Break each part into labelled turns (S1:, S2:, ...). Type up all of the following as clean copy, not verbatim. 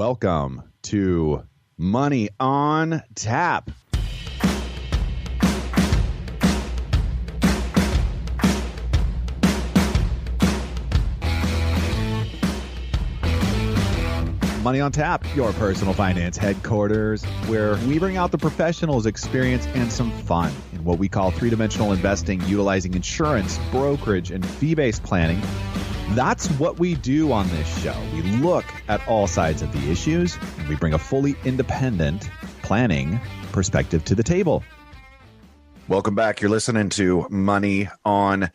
S1: Welcome to Money on Tap. Money on Tap, your personal finance headquarters, where we bring out the professionals' experience and some fun in what we call three-dimensional investing, utilizing insurance, brokerage, and fee-based planning. That's what we do on this show. We look at all sides of the issues, and we bring a fully independent planning perspective to the table. Welcome back. You're listening to Money on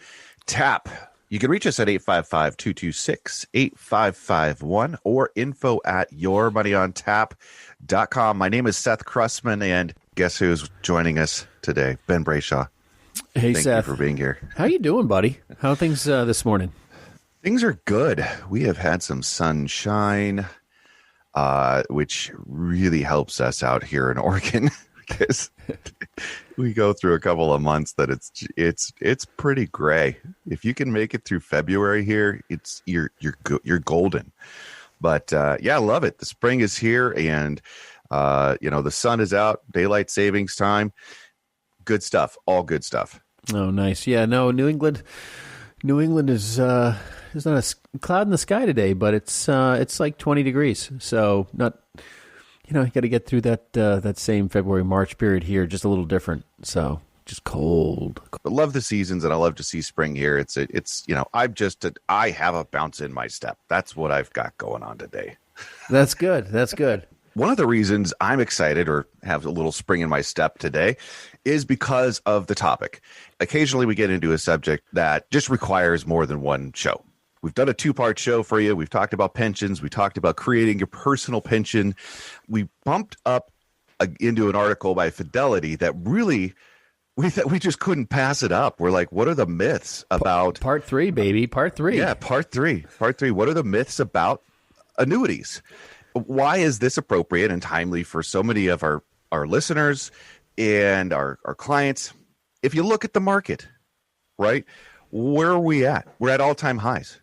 S1: Tap. You can reach us at 855-226-8551 or info at yourmoneyontap.com. My name is Seth Cressman, and guess who's joining us today? Ben Brayshaw.
S2: Hey,
S1: Thank
S2: Seth.
S1: you for being here.
S2: How you doing, buddy? How are things this morning?
S1: Things are good. We have had some sunshine, which really helps us out here in Oregon because we go through a couple of months that it's pretty gray. If you can make it through February here, you're golden. But yeah, I love it. The spring is here, and the sun is out. Daylight savings time. Good stuff. All good stuff.
S2: Oh, nice. Yeah. No, New England is. There's not a cloud in the sky today, but it's like 20 degrees. So not, you got to get through that same February-March period here, just a little different. So just cold.
S1: I love the seasons, and I love to see spring here. I have a bounce in my step. That's what I've got going on today.
S2: That's good. That's good.
S1: One of the reasons I'm excited or have a little spring in my step today is because of the topic. Occasionally we get into a subject that just requires more than one show. We've done a two-part show for you. We've talked about pensions. We talked about creating your personal pension. We bumped up into an article by Fidelity that really, we just couldn't pass it up. We're like, what are the myths about...
S2: Part 3, baby. Part 3.
S1: Yeah, part three. What are the myths about annuities? Why is this appropriate and timely for so many of our listeners and our clients? If you look at the market, right, where are we at? We're at all-time highs.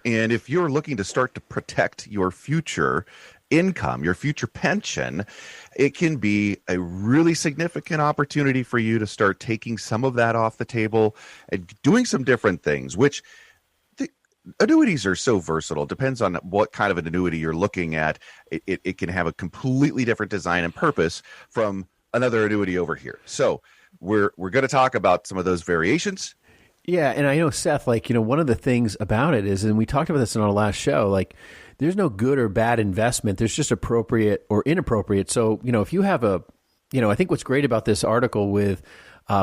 S1: And if you're looking to start to protect your future income, your future pension, it can be a really significant opportunity for you to start taking some of that off the table and doing some different things, which annuities are so versatile. It depends on what kind of an annuity you're looking at. It can have a completely different design and purpose from another annuity over here. So we're going to talk about some of those variations.
S2: Yeah, and I know, Seth, one of the things about it is, and we talked about this in our last show, there's no good or bad investment. There's just appropriate or inappropriate. So, if you have I think what's great about this article with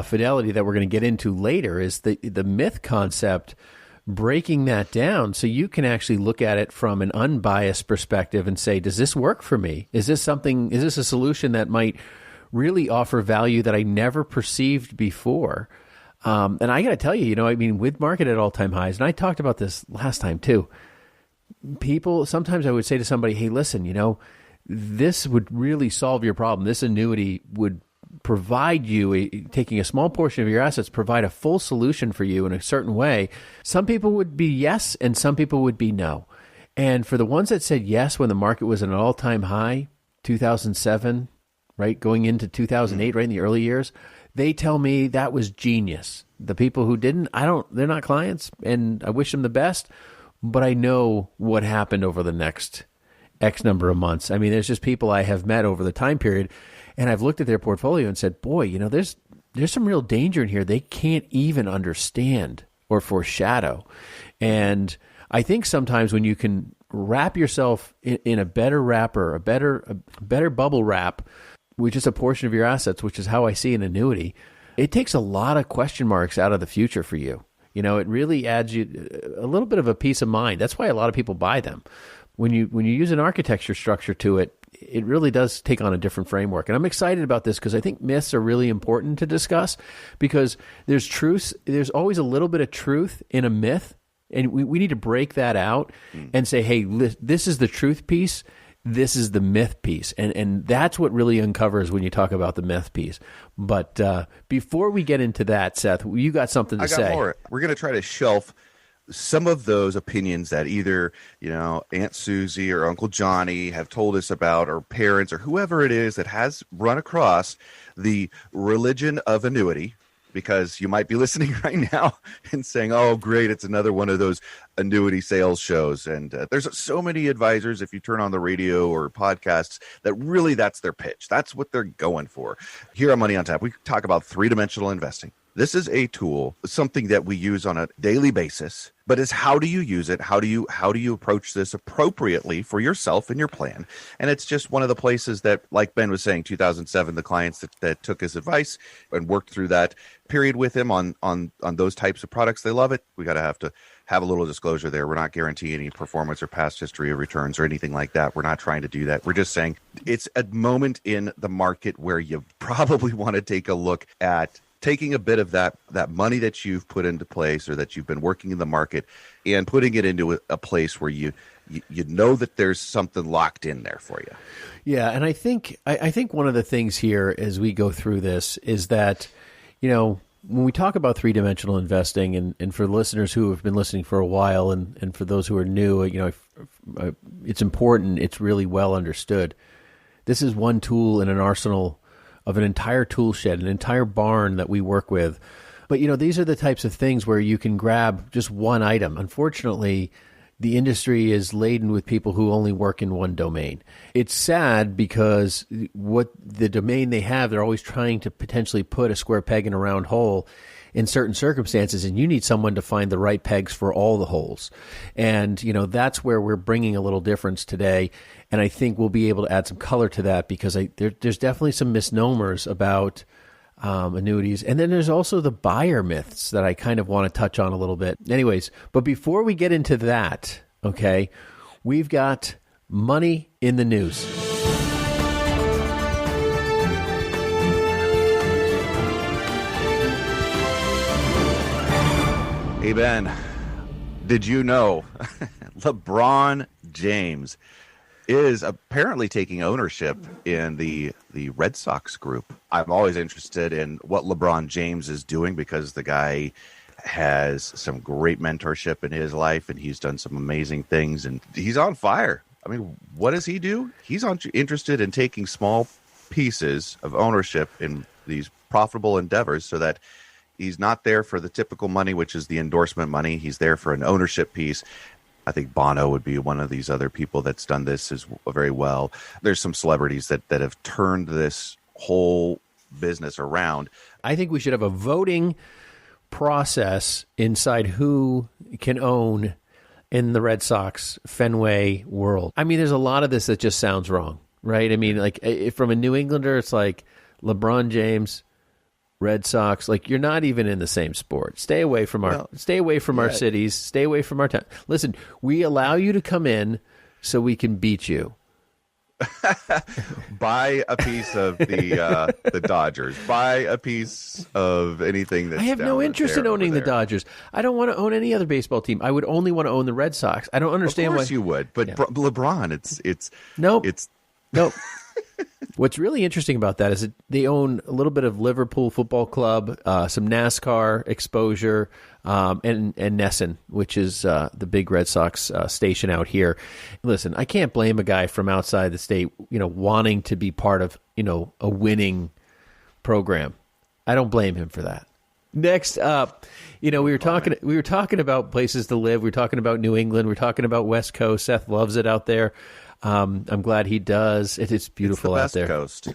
S2: Fidelity that we're going to get into later is the myth concept, breaking that down so you can actually look at it from an unbiased perspective and say, does this work for me? Is this a solution that might really offer value that I never perceived before? And I got to tell you, with market at all-time highs, and I talked about this last time too, sometimes I would say to somebody, hey, listen, this would really solve your problem. This annuity would provide you, taking a small portion of your assets, provide a full solution for you in a certain way. Some people would be yes, and some people would be no. And for the ones that said yes when the market was at an all-time high, 2007, right, going into 2008, right in the early years, they tell me that was genius. The people who didn't, they're not clients, and I wish them the best, but I know what happened over the next X number of months. I mean, there's just people I have met over the time period, and I've looked at their portfolio and said, boy, there's some real danger in here. They can't even understand or foreshadow. And I think sometimes when you can wrap yourself in a better wrapper, a better bubble wrap, with just a portion of your assets, which is how I see an annuity, it takes a lot of question marks out of the future for you. It really adds you a little bit of a peace of mind. That's why a lot of people buy them. When you use an architecture structure to it, it really does take on a different framework. And I'm excited about this because I think myths are really important to discuss, because there's truth. There's always a little bit of truth in a myth, and we need to break that out and say, hey, this is the truth piece. This is the myth piece. And that's what really uncovers when you talk about the myth piece. But before we get into that, Seth, you got something to say.
S1: More. We're going to try to shelf some of those opinions that either, Aunt Susie or Uncle Johnny have told us about, or parents or whoever it is that has run across the religion of annuity, because you might be listening right now and saying, oh, great, it's another one of those annuity sales shows. And there's so many advisors, if you turn on the radio or podcasts, that really that's their pitch. That's what they're going for. Here on Money on Tap, we talk about three-dimensional investing. This is a tool, something that we use on a daily basis, but it's how do you use it? How do you approach this appropriately for yourself and your plan? And it's just one of the places that, like Ben was saying, 2007, the clients that took his advice and worked through that period with him on those types of products, they love it. We got to have a little disclosure there. We're not guaranteeing any performance or past history of returns or anything like that. We're not trying to do that. We're just saying it's a moment in the market where you probably want to take a look at taking a bit of that money that you've put into place, or that you've been working in the market, and putting it into a place where you know that there's something locked in there for you.
S2: Yeah, and I think one of the things here as we go through this is that, when we talk about three-dimensional investing, and for listeners who have been listening for a while, and for those who are new, it's important, it's really well understood. This is one tool in an arsenal of an entire tool shed, an entire barn that we work with. But, these are the types of things where you can grab just one item. Unfortunately, the industry is laden with people who only work in one domain. It's sad because what the domain they have, they're always trying to potentially put a square peg in a round hole in certain circumstances, and you need someone to find the right pegs for all the holes. And, that's where we're bringing a little difference today. And I think we'll be able to add some color to that, because there's definitely some misnomers about annuities. And then there's also the buyer myths that I kind of want to touch on a little bit. Anyways, but before we get into that, okay, we've got money in the news.
S1: Hey, Ben, did you know LeBron James is apparently taking ownership in the Red Sox group? I'm always interested in what LeBron James is doing, because the guy has some great mentorship in his life, and he's done some amazing things, and he's on fire. I mean, what does he do? He's interested in taking small pieces of ownership in these profitable endeavors, so that he's not there for the typical money, which is the endorsement money. He's there for an ownership piece. I think Bono would be one of these other people that's done this as very well. There's some celebrities that have turned this whole business around.
S2: I think we should have a voting process inside who can own in the Red Sox Fenway world. I mean, there's a lot of this that just sounds wrong, right? I mean, like, from a New Englander, it's like LeBron James, Red Sox, like, you're not even in the same sport. Stay away from our cities. Stay away from our town. Listen, we allow you to come in so we can beat you.
S1: Buy a piece of the Dodgers. Buy a piece of anything that's
S2: I have no interest in owning the Dodgers. I don't want to own any other baseball team. I would only want to own the Red Sox. I don't understand why.
S1: Of course you would, but LeBron, it's
S2: nope.
S1: It's
S2: nope. What's really interesting about that is that they own a little bit of Liverpool Football Club, some NASCAR exposure, and NESN, which is the big Red Sox station out here. Listen, I can't blame a guy from outside the state, wanting to be part of, a winning program. I don't blame him for that. Next up, we were talking about places to live. We were talking about New England. We were talking about West Coast. Seth loves it out there. I'm glad he does. It's beautiful
S1: out
S2: there.
S1: Coast.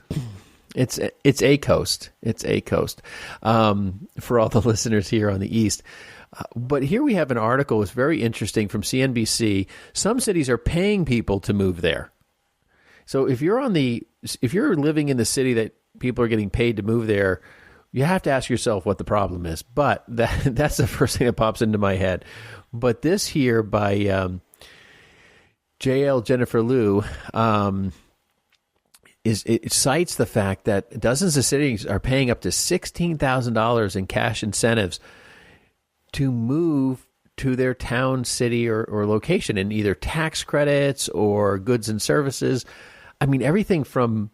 S2: It's a coast. It's a coast. For all the listeners here on the East. But here we have an article. It's very interesting from CNBC. Some cities are paying people to move there. So if you're living in the city that people are getting paid to move there, you have to ask yourself what the problem is. But that's the first thing that pops into my head. But this here by JL Jennifer Liu it cites the fact that dozens of cities are paying up to $16,000 in cash incentives to move to their town, city, or location, in either tax credits or goods and services. I mean, everything from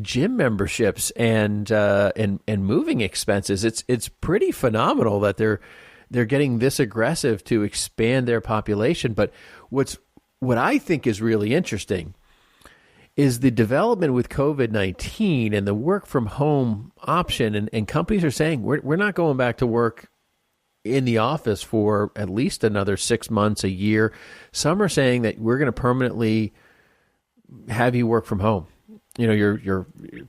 S2: gym memberships and moving expenses. It's pretty phenomenal that they're they're getting this aggressive to expand their population. But what I think is really interesting is the development with COVID-19 and the work from home option. And companies are saying, we're not going back to work in the office for at least another 6 months, a year. Some are saying that we're going to permanently have you work from home.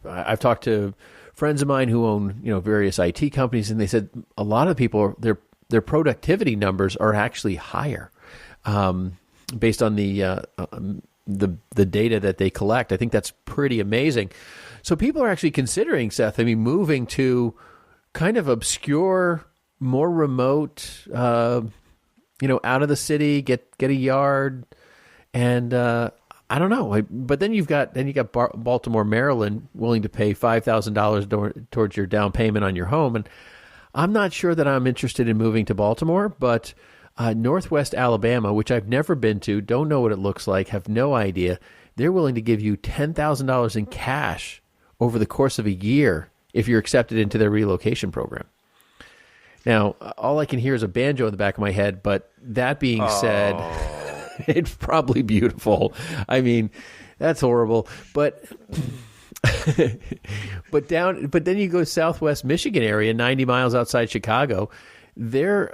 S2: I've talked to friends of mine who own, various IT companies, and they said a lot of people, their productivity numbers are actually higher, based on the data that they collect. I think that's pretty amazing. So people are actually considering, Seth, moving to kind of obscure, more remote, out of the city, get a yard, and I don't know. But then you got Baltimore, Maryland, willing to pay $5,000 towards your down payment on your home, and I'm not sure that I'm interested in moving to Baltimore, but Northwest Alabama, which I've never been to, don't know what it looks like, have no idea. They're willing to give you $10,000 in cash over the course of a year if you're accepted into their relocation program. Now, all I can hear is a banjo in the back of my head, but that being said, it's probably beautiful. That's horrible. But but then you go Southwest Michigan area, 90 miles outside Chicago. They're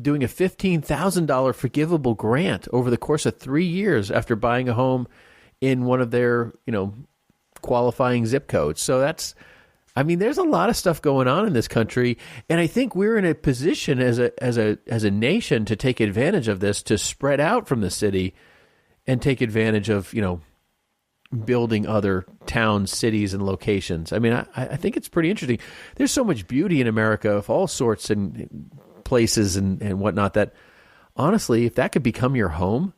S2: doing a $15,000 forgivable grant over the course of 3 years after buying a home in one of their, qualifying zip codes. So there's a lot of stuff going on in this country, and I think we're in a position as a nation to take advantage of this, to spread out from the city and take advantage of, building other towns, cities, and locations. I think it's pretty interesting. There's so much beauty in America of all sorts and places and whatnot that, honestly, if that could become your home,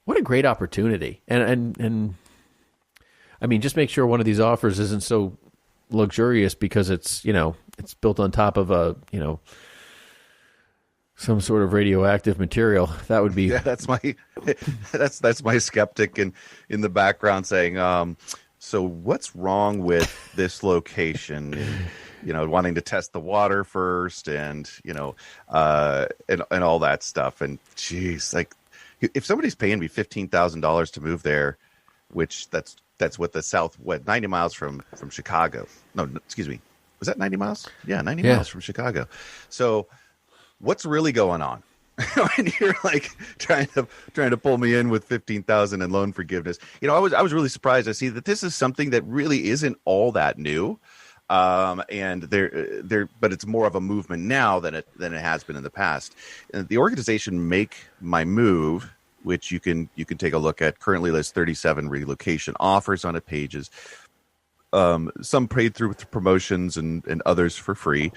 S2: what a great opportunity. And just make sure one of these offers isn't so luxurious because it's built on top of some sort of radioactive material. That would be
S1: that's my skeptic in the background saying, so what's wrong with this location? And, wanting to test the water first, and and all that stuff. And geez, like, if somebody's paying me $15,000 to move there, which that's what the 90 miles from Chicago. No, excuse me. Was that 90 miles? Yeah, 90 miles from Chicago. So what's really going on? And you're like trying to pull me in with 15,000 in loan forgiveness. I was really surprised to see that this is something that really isn't all that new. And but it's more of a movement now than it has been in the past. And the organization Make My Move, which you can take a look at, currently lists 37 relocation offers on its pages. Some paid through promotions and others for free.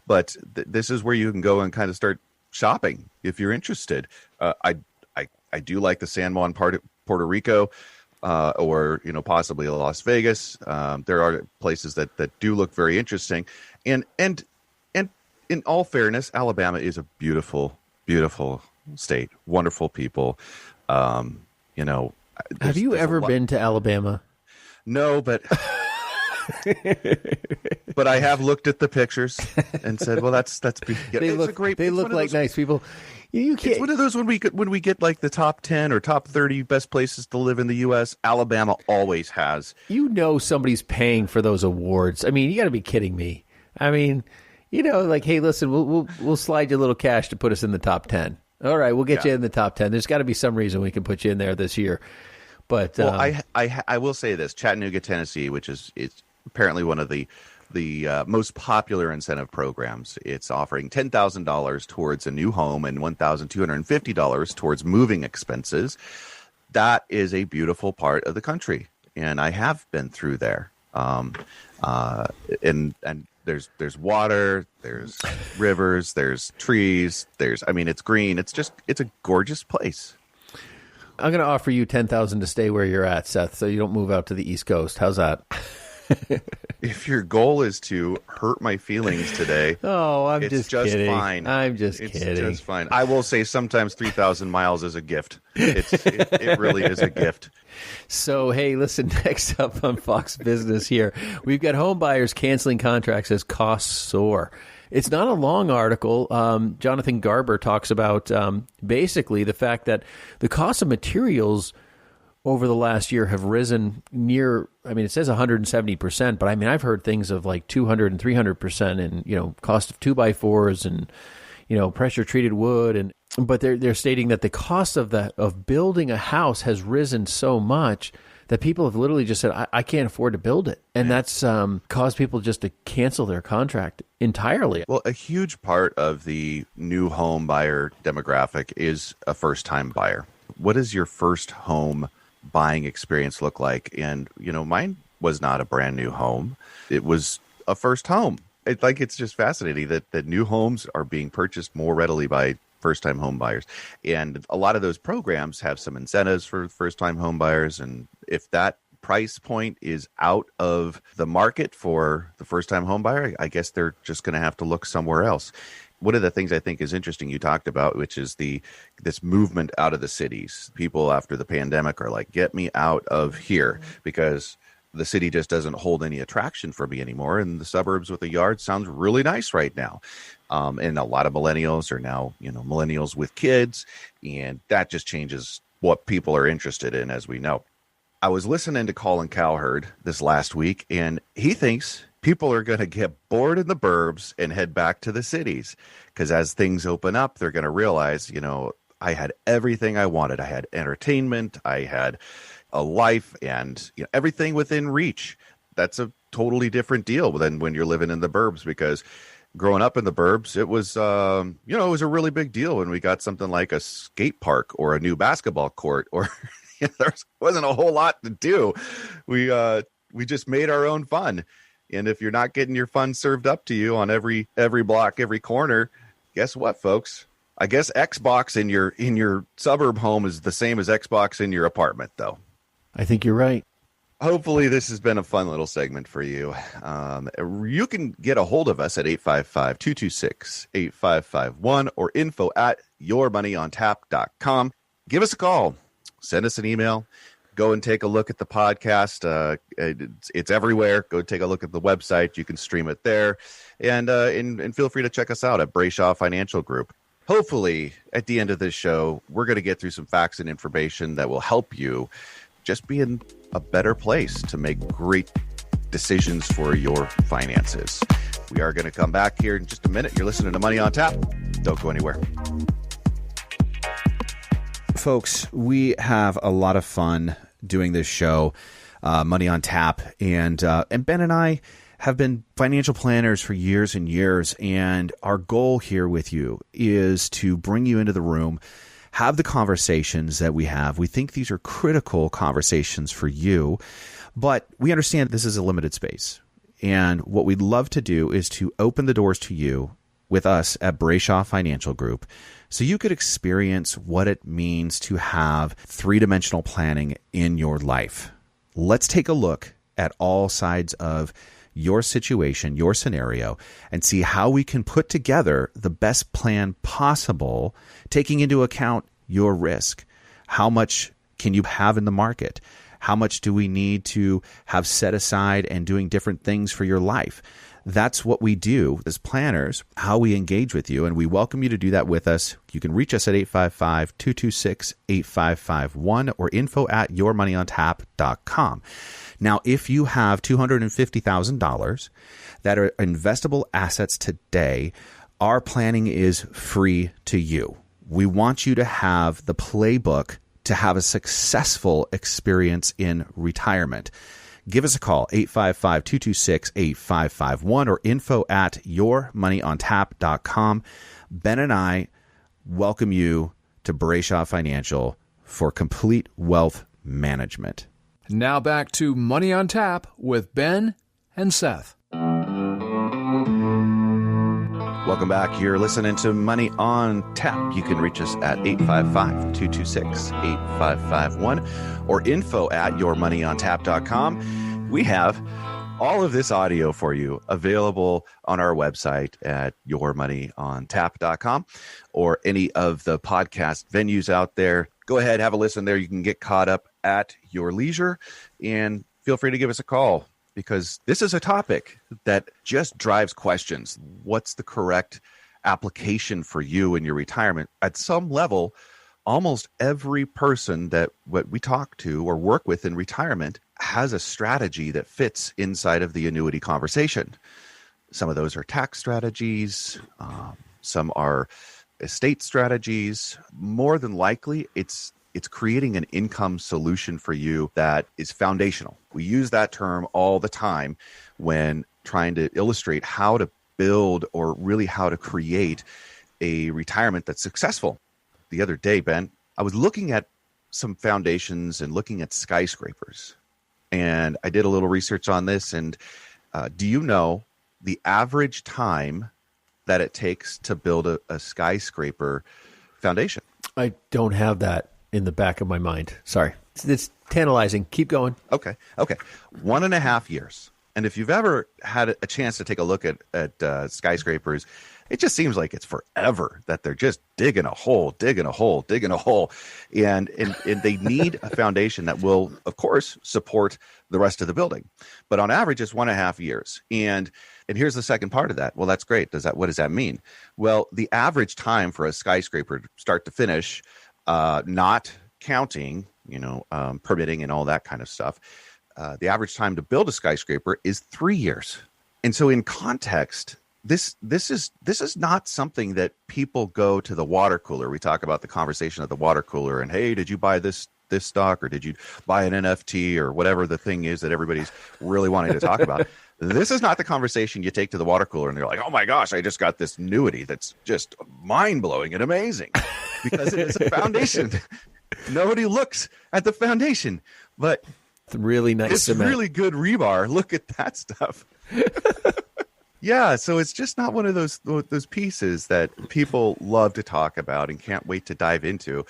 S1: But this is where you can go and kind of start shopping if you're interested. I do like the San Juan part of Puerto Rico, or possibly Las Vegas. There are places that do look very interesting. And in all fairness, Alabama is a beautiful, beautiful state, wonderful people.
S2: Have you ever been to Alabama?
S1: No, but but I have looked at the pictures and said, well, that's
S2: they look great. They look like nice people. You can't.
S1: It's one of those when we get like the top 10 or top 30 best places to live in the U.S. Alabama always has.
S2: Somebody's paying for those awards. You got to be kidding me. Like, hey, listen, we'll slide you a little cash to put us in the top 10. All right, we'll get you in the top 10. There's got to be some reason we can put you in there this year. But
S1: I will say this: Chattanooga, Tennessee, which is apparently one of the most popular incentive programs. It's offering $10,000 towards a new home and $1,250 towards moving expenses. That is a beautiful part of the country, and I have been through there. And there's water, there's rivers, there's trees, it's green. It's a gorgeous place.
S2: I'm going to offer you $10,000 to stay where you're at, Seth, so you don't move out to the East Coast. How's that?
S1: If your goal is to hurt my feelings today,
S2: Oh, I'm
S1: it's
S2: just kidding.
S1: fine.
S2: I'm just
S1: It's
S2: kidding.
S1: just fine. I will say sometimes 3,000 miles is a gift. It really is a gift.
S2: So, hey, listen, next up on Fox Business here, we've got home buyers canceling contracts as costs soar. It's not a long article. Jonathan Garber talks about basically the fact that the cost of materials over the last year have risen near, I mean, it says 170%, but I mean, I've heard things of like 200 and 300% in, cost of 2x4s and, pressure treated wood. But they're stating that the cost of building a house has risen so much that people have literally just said, I can't afford to build it. And that's caused people just to cancel their contract entirely.
S1: Well, a huge part of the new home buyer demographic is a first-time buyer. What does your first home buying experience look like? And mine was not a brand new home. It was a first home. It's just fascinating that new homes are being purchased more readily by first-time home buyers, and a lot of those programs have some incentives for first-time home buyers. And if that price point is out of the market for the first-time home buyer, I guess they're just going to have to look somewhere else. One of the things I think is interesting you talked about, which is this movement out of the cities. People after the pandemic are like, get me out of here, because the city just doesn't hold any attraction for me anymore. And the suburbs with a yard sounds really nice right now. And a lot of millennials are now, millennials with kids, and that just changes what people are interested in, as we know. I was listening to Colin Cowherd this last week, and he thinks people are going to get bored in the burbs and head back to the cities, because as things open up, they're going to realize, I had everything I wanted. I had entertainment, I had a life, and everything within reach. That's a totally different deal than when you're living in the burbs, because growing up in the burbs, it was, it was a really big deal when we got something like a skate park or a new basketball court, or there wasn't a whole lot to do. We just made our own fun. And if you're not getting your fun served up to you on every block, every corner, guess what, folks? I guess Xbox in your suburb home is the same as Xbox in your apartment, though.
S2: I think you're right.
S1: Hopefully this has been a fun little segment for you. You can get a hold of us at 855-226-8551 or info@yourmoneyontap.com. Give us a call. Send us an email. Go and take a look at the podcast. It's everywhere. Go take a look at the website. You can stream it there. And feel free to check us out at Brayshaw Financial Group. Hopefully, at the end of this show, we're going to get through some facts and information that will help you just be in a better place to make great decisions for your finances. We are going to come back here in just a minute. You're listening to Money on Tap. Don't go anywhere.
S3: Folks, we have a lot of fun doing this show, Money on Tap, and Ben and I have been financial planners for years and years, and our goal here with you is to bring you into the room, have the conversations that we have. We think these are critical conversations for you, but we understand this is a limited space, and what we'd love to do is to open the doors to you with us at Brayshaw Financial Group, so you could experience what it means to have three-dimensional planning in your life. Let's take a look at all sides of your situation, your scenario, and see how we can put together the best plan possible, taking into account your risk. How much can you have in the market? How much do we need to have set aside and doing different things for your life? That's what we do as planners, how we engage with you, and we welcome you to do that with us. You can reach us at 855-226-8551 or info@yourmoneyontap.com. Now, if you have $250,000 that are investable assets today, our planning is free to you. We want you to have the playbook to have a successful experience in retirement. Give us a call, 855-226-8551 or info@yourmoneyontap.com. Ben and I welcome you to Brayshaw Financial for complete wealth management.
S4: Now back to Money on Tap with Ben and Seth.
S1: Welcome back. You're listening to Money on Tap. You can reach us at 855-226-8551 or info@yourmoneyontap.com. We have all of this audio for you available on our website at yourmoneyontap.com or any of the podcast venues out there. Go ahead, have a listen there. You can get caught up at your leisure, and feel free to give us a call, because this is a topic that just drives questions. What's the correct application for you in your retirement? At some level, almost every person that what we talk to or work with in retirement has a strategy that fits inside of the annuity conversation. Some of those are tax strategies. Some are estate strategies. More than likely, it's creating an income solution for you that is foundational. We use that term all the time when trying to illustrate how to build, or really how to create, a retirement that's successful. The other day, Ben, I was looking at some foundations and looking at skyscrapers. And I did a little research on this. And do you know the average time that it takes to build a skyscraper foundation?
S2: I don't have that in the back of my mind. Sorry. It's tantalizing. Keep going.
S1: Okay. 1.5 years. And if you've ever had a chance to take a look at skyscrapers, it just seems like it's forever that they're just digging a hole. And they need a foundation that will, of course, support the rest of the building. But on average, it's 1.5 years. And here's the second part of that. Well, that's great. What does that mean? Well, the average time for a skyscraper, start to finish, not counting, permitting and all that kind of stuff, the average time to build a skyscraper is 3 years. And so in context, this is not something that people go to the water cooler. We talk about the conversation at the water cooler and, hey, did you buy this stock, or did you buy an NFT, or whatever the thing is that everybody's really wanting to talk about. This is not the conversation you take to the water cooler and they're like, oh my gosh, I just got this annuity that's just mind-blowing and amazing, because it is a foundation. Nobody looks at the foundation, but
S2: it's really nice.
S1: It's
S2: cement.
S1: Really good rebar. Look at that stuff. Yeah, so it's just not one of those pieces that people love to talk about and can't wait to dive into.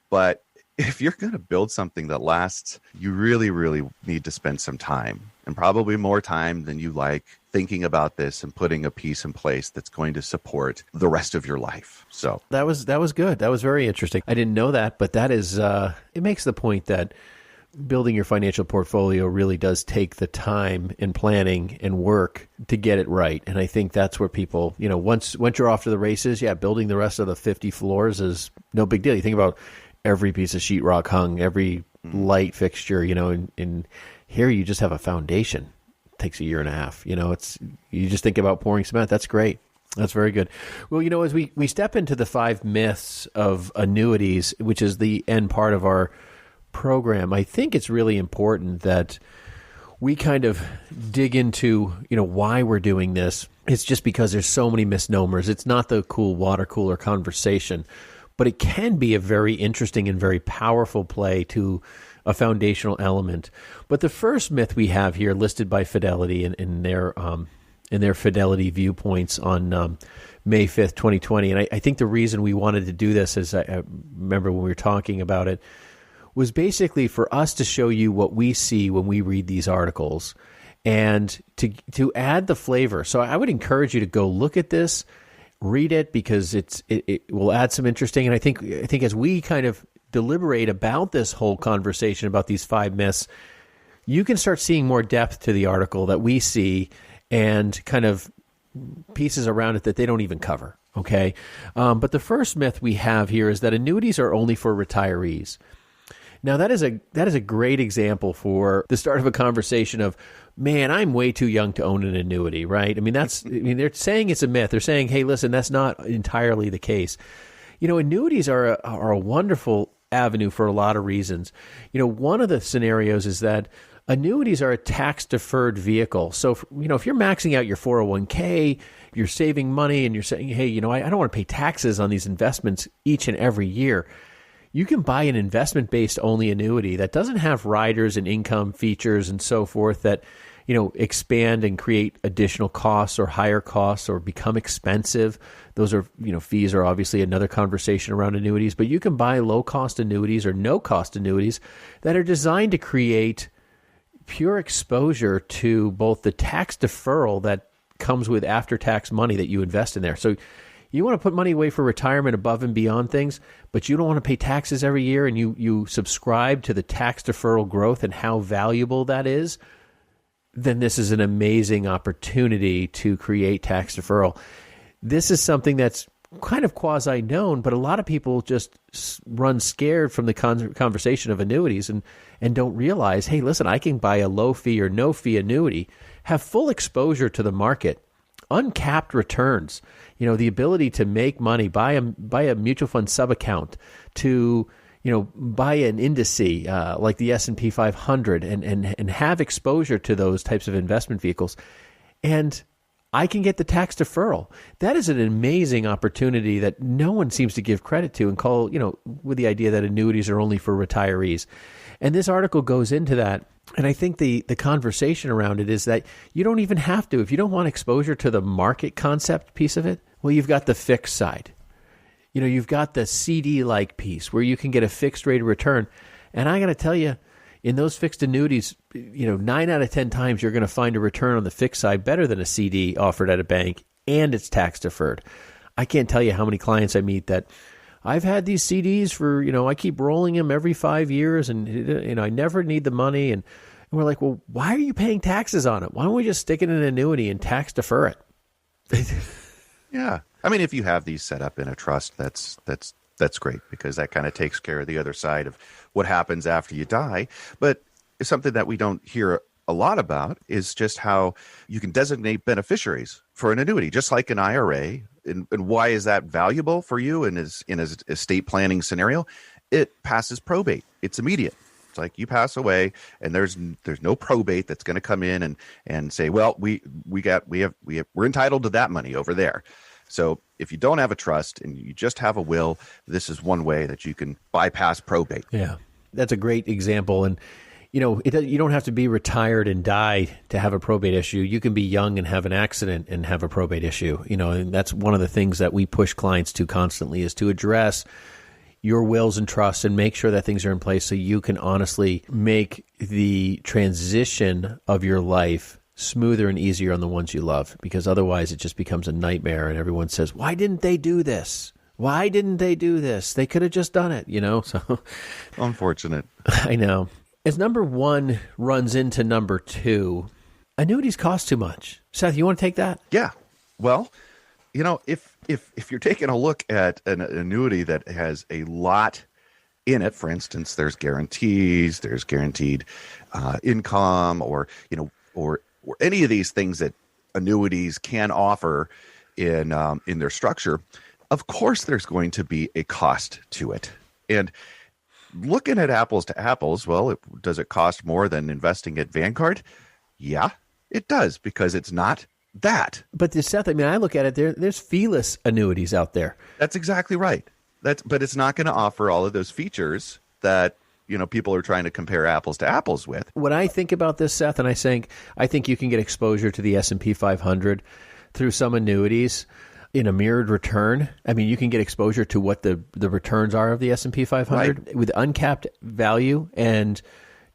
S1: But if you're going to build something that lasts, you really, really need to spend some time, and probably more time than you like, thinking about this and putting a piece in place that's going to support the rest of your life. So
S2: that was good. That was very interesting. I didn't know that, but that is it makes the point that building your financial portfolio really does take the time and planning and work to get it right. And I think that's where people, once you're off to the races, building the rest of the 50 floors is no big deal. You think about every piece of sheetrock hung, every light fixture, and here you just have a foundation. It takes 1.5 years. You just think about pouring cement. That's great. That's very good. Well, as we step into the 5 myths of annuities, which is the end part of our program, I think it's really important that we kind of dig into, why we're doing this. It's just because there's so many misnomers. It's not the cool water cooler conversation, but it can be a very interesting and very powerful play to a foundational element. But the first myth we have here, listed by Fidelity in their Fidelity viewpoints on May 5th, 2020, and I think the reason we wanted to do this, as I remember when we were talking about it, was basically for us to show you what we see when we read these articles and to add the flavor. So I would encourage you to go look at this, read it, because it will add some interesting. And I think as we kind of deliberate about this whole conversation about these 5 myths, you can start seeing more depth to the article that we see and kind of pieces around it that they don't even cover. Okay. But the first myth we have here is that annuities are only for retirees. Now, that is a great example for the start of a conversation of, man, I'm way too young to own an annuity, right? They're saying it's a myth. They're saying, hey, listen, that's not entirely the case. Annuities are a wonderful avenue for a lot of reasons. One of the scenarios is that annuities are a tax-deferred vehicle. So, if you're maxing out your 401k, you're saving money, and you're saying, hey, I don't want to pay taxes on these investments each and every year, you can buy an investment-based only annuity that doesn't have riders and income features and so forth that, expand and create additional costs or higher costs or become expensive. Those are, fees are obviously another conversation around annuities, but you can buy low-cost annuities or no-cost annuities that are designed to create pure exposure to both the tax deferral that comes with after-tax money that you invest in there. So you want to put money away for retirement above and beyond things, but you don't want to pay taxes every year, and you subscribe to the tax deferral growth and how valuable that is, then this is an amazing opportunity to create tax deferral. This is something that's kind of quasi-known, but a lot of people just run scared from the conversation of annuities and don't realize, hey, listen, I can buy a low-fee or no-fee annuity, have full exposure to the market, uncapped returns, the ability to make money, buy a mutual fund sub-account, to buy an indice like the S&P 500 and have exposure to those types of investment vehicles. And I can get the tax deferral. That is an amazing opportunity that no one seems to give credit to and call, with the idea that annuities are only for retirees. And this article goes into that. And I think the conversation around it is that you don't even have to. If you don't want exposure to the market concept piece of it, well, you've got the fixed side. You've got the CD-like piece where you can get a fixed rate of return. And I got to tell you, in those fixed annuities, 9 out of 10 times you're going to find a return on the fixed side better than a CD offered at a bank, and it's tax deferred. I can't tell you how many clients I meet that I've had these CDs for, I keep rolling them every 5 years, and I never need the money. And we're like, well, why are you paying taxes on it? Why don't we just stick it in an annuity and tax defer it?
S1: Yeah. I mean, if you have these set up in a trust, that's great, because that kind of takes care of the other side of what happens after you die. But something that we don't hear a lot about is just how you can designate beneficiaries for an annuity, just like an IRA. And why is that valuable for you in his estate planning scenario? It passes probate. It's immediate. It's like you pass away, and there's no probate that's going to come in and say, well, we're entitled to that money over there. So if you don't have a trust and you just have a will, this is one way that you can bypass probate.
S2: Yeah, that's a great example. And, you don't have to be retired and die to have a probate issue. You can be young and have an accident and have a probate issue. And that's one of the things that we push clients to constantly, is to address your wills and trusts and make sure that things are in place so you can honestly make the transition of your life smoother and easier on the ones you love, because otherwise it just becomes a nightmare and everyone says, why didn't they do this? Why didn't they do this? They could have just done it, So
S1: unfortunate.
S2: I know. As number one runs into number two, annuities cost too much. Seth, you want to take that?
S1: Yeah. Well, if you're taking a look at an annuity that has a lot in it, for instance, there's guarantees, there's guaranteed income, or any of these things that annuities can offer in their structure, of course there's going to be a cost to it. And looking at apples to apples, well, does it cost more than investing at Vanguard? Yeah, it does, because it's not that.
S2: But Seth, I look at it, there's feeless annuities out there.
S1: That's exactly right. But it's not going to offer all of those features that people are trying to compare apples to apples with.
S2: When I think about this, Seth, and I think you can get exposure to the S&P 500 through some annuities in a mirrored return. You can get exposure to what the returns are of the S&P 500 right, with uncapped value and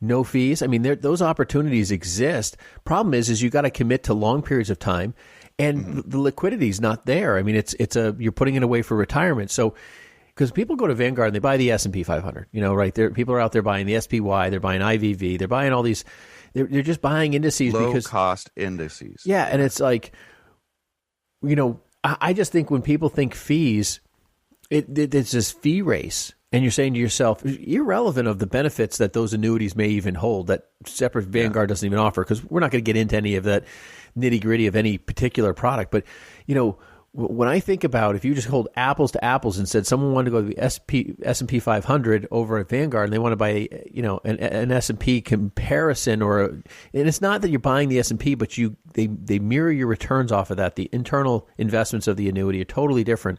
S2: no fees. Those opportunities exist. Problem is you got to commit to long periods of time, and the liquidity is not there. You're putting it away for retirement. So, because people go to Vanguard and they buy the S&P 500, right? People are out there buying the SPY, they're buying IVV, they're buying all these. They're just buying indices because
S1: low-cost indices.
S2: Yeah, and it's like, I just think when people think fees, it's this fee race. And you're saying to yourself, irrelevant of the benefits that those annuities may even hold, that separate Vanguard doesn't even offer, because we're not going to get into any of that nitty-gritty of any particular product. But, when I think about, if you just hold apples to apples and said someone wanted to go to the S&P 500 over at Vanguard and they want to buy, an S&P comparison, and it's not that you're buying the S&P, but they mirror your returns off of that. The internal investments of the annuity are totally different,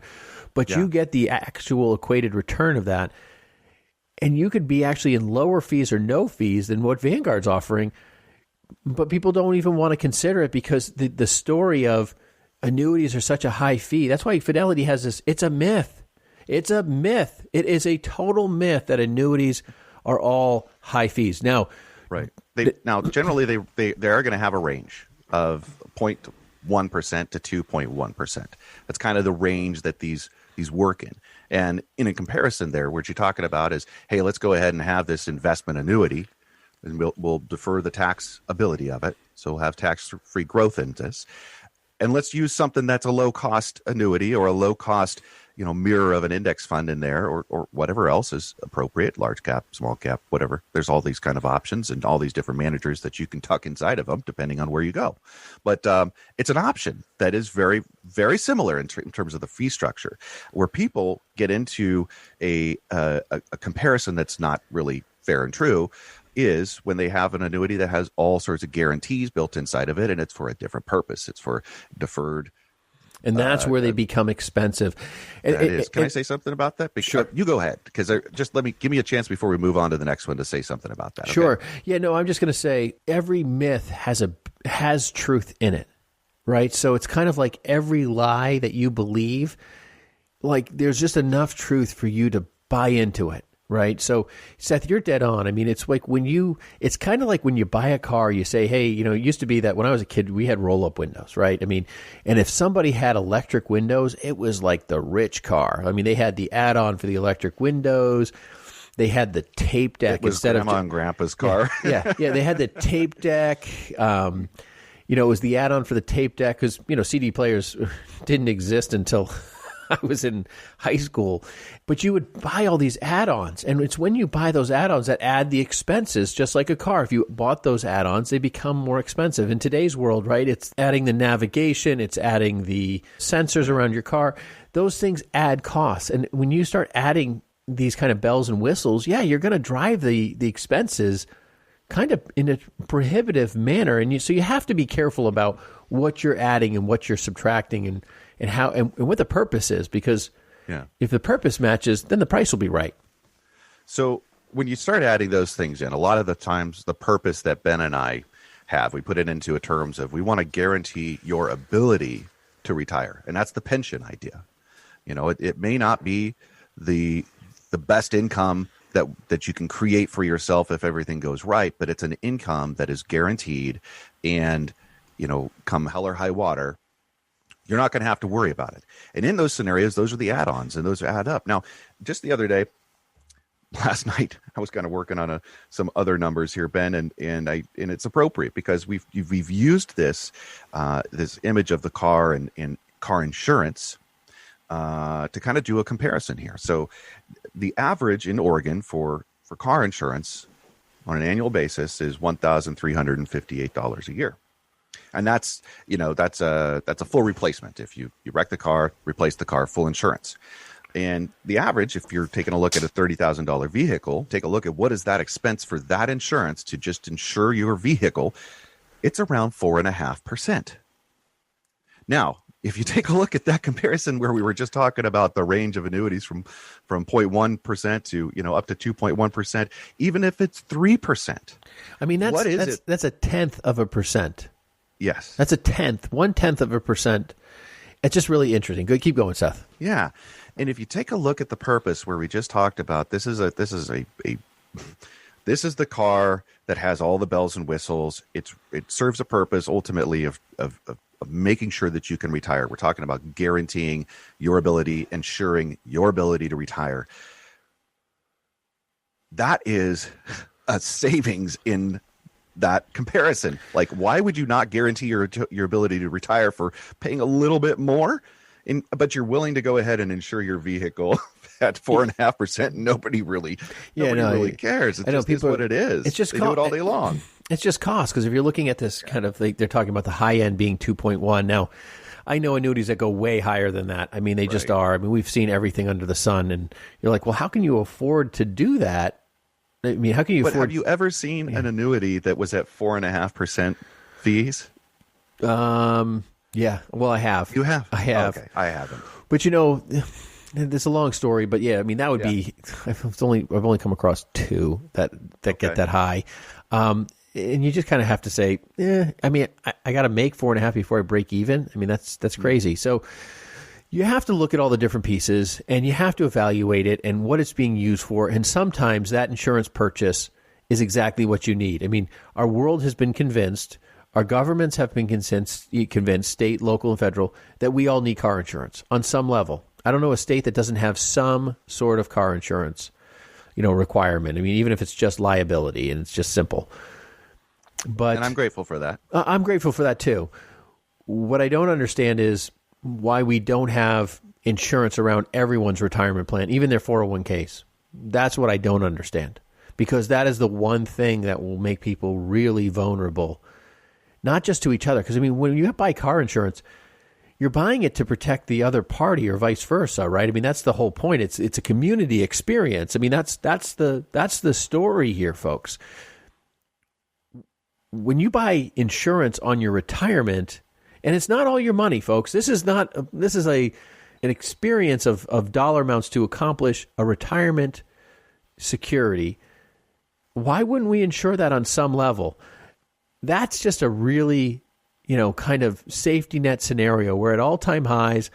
S2: but you get the actual equated return of that. And you could be actually in lower fees or no fees than what Vanguard's offering, but people don't even want to consider it because the story of annuities are such a high fee. That's why Fidelity has this. It's a myth. It's a myth. It is a total myth that annuities are all high fees. Now,
S1: Right. Now, generally, they are going to have a range of 0.1% to 2.1%. That's kind of the range that these work in. And in a comparison there, what you're talking about is, hey, let's go ahead and have this investment annuity, and we'll defer the taxability of it. So we'll have tax-free growth in this. And let's use something that's a low-cost annuity or a low-cost, mirror of an index fund in there, or whatever else is appropriate, large cap, small cap, whatever. There's all these kind of options and all these different managers that you can tuck inside of them, depending on where you go. But it's an option that is very, very similar in terms of the fee structure. Where people get into a comparison that's not really fair and true is when they have an annuity that has all sorts of guarantees built inside of it, and it's for a different purpose. It's for deferred.
S2: And that's where they become expensive.
S1: Can I say something about that? Sure. You go ahead, because just give me a chance before we move on to the next one to say something about that.
S2: Sure.
S1: Okay?
S2: Yeah, no, I'm just going to say every myth has truth in it, right? So it's kind of like every lie that you believe, like there's just enough truth for you to buy into it. Right. So, Seth, you're dead on. I mean, it's like it's kind of like when you buy a car, you say, hey, it used to be that when I was a kid, we had roll up windows. Right. I mean, and if somebody had electric windows, it was like the rich car. I mean, they had the add on for the electric windows. They had the tape deck.
S1: It was Grandma and Grandpa's car.
S2: Yeah. They had the tape deck. It was the add on for the tape deck because, CD players didn't exist until I was in high school, but you would buy all these add-ons, and it's when you buy those add-ons that add the expenses, just like a car. If you bought those add-ons, they become more expensive. In today's world, right, it's adding the navigation, it's adding the sensors around your car. Those things add costs, and when you start adding these kind of bells and whistles, yeah, you're going to drive the expenses kind of in a prohibitive manner, and so you have to be careful about what you're adding and what you're subtracting and how and what the purpose is, because if the purpose matches, then the price will be right.
S1: So when you start adding those things in, a lot of the times the purpose that Ben and I have, we put it into a terms of we want to guarantee your ability to retire, and that's the pension idea. It may not be the best income that you can create for yourself if everything goes right, but it's an income that is guaranteed, and come hell or high water, you're not going to have to worry about it. And in those scenarios, those are the add-ons, and those add up. Now, just the other day, last night, I was kind of working on some other numbers here, Ben, and it's appropriate because we've used this image of the car and car insurance to kind of do a comparison here. So, the average in Oregon for car insurance on an annual basis is $1,358 a year. And that's a full replacement. If you wreck the car, replace the car, full insurance. And the average, if you're taking a look at a $30,000 vehicle, take a look at what is that expense for that insurance to just insure your vehicle. It's around 4.5%. Now, if you take a look at that comparison where we were just talking about the range of annuities from 0.1% to up to 2.1%, even if it's 3%,
S2: I mean that's a tenth of a percent.
S1: Yes.
S2: That's a tenth, 1/10 of a percent. It's just really interesting. Good, keep going, Seth.
S1: Yeah. And if you take a look at the purpose where we just talked about, this is the car that has all the bells and whistles. It serves a purpose ultimately of making sure that you can retire. We're talking about guaranteeing your ability, ensuring your ability to retire. That is a savings in that comparison. Like, why would you not guarantee your ability to retire for paying a little bit more, but you're willing to go ahead and insure your vehicle at 4.5%? Nobody really cares. It's just what it is.
S2: It's just
S1: they do it all day long.
S2: It's just cost, because if you're looking at this kind of, they're talking about the high end being 2.1. Now, I know annuities that go way higher than that. I mean, they just are. I mean, we've seen everything under the sun, and you're like, well, how can you afford to do that? I mean, how can you afford?
S1: Have you ever seen an annuity that was at 4.5% fees?
S2: Yeah. Well, I have.
S1: You have?
S2: I have.
S1: Okay. I haven't.
S2: But it's a long story. But yeah, I mean, that would be. I've only come across two that get that high, and you just kind of have to say, I mean, I got to make 4.5 before I break even. I mean, that's crazy. So you have to look at all the different pieces, and you have to evaluate it and what it's being used for. And sometimes that insurance purchase is exactly what you need. I mean, our world has been convinced, our governments have been convinced, state, local, and federal, that we all need car insurance on some level. I don't know a state that doesn't have some sort of car insurance, requirement. I mean, even if it's just liability and it's just simple. But
S1: and I'm grateful for that.
S2: I'm grateful for that too. What I don't understand is why we don't have insurance around everyone's retirement plan, even their 401ks. That's what I don't understand, because that is the one thing that will make people really vulnerable, not just to each other. Because, I mean, when you buy car insurance, you're buying it to protect the other party or vice versa, right? I mean, that's the whole point. It's a community experience. I mean, that's the story here, folks. When you buy insurance on your retirement, and it's not all your money, folks. This is an experience of dollar amounts to accomplish a retirement security. Why wouldn't we insure that on some level? That's just a really, kind of safety net scenario. We're at all-time highs.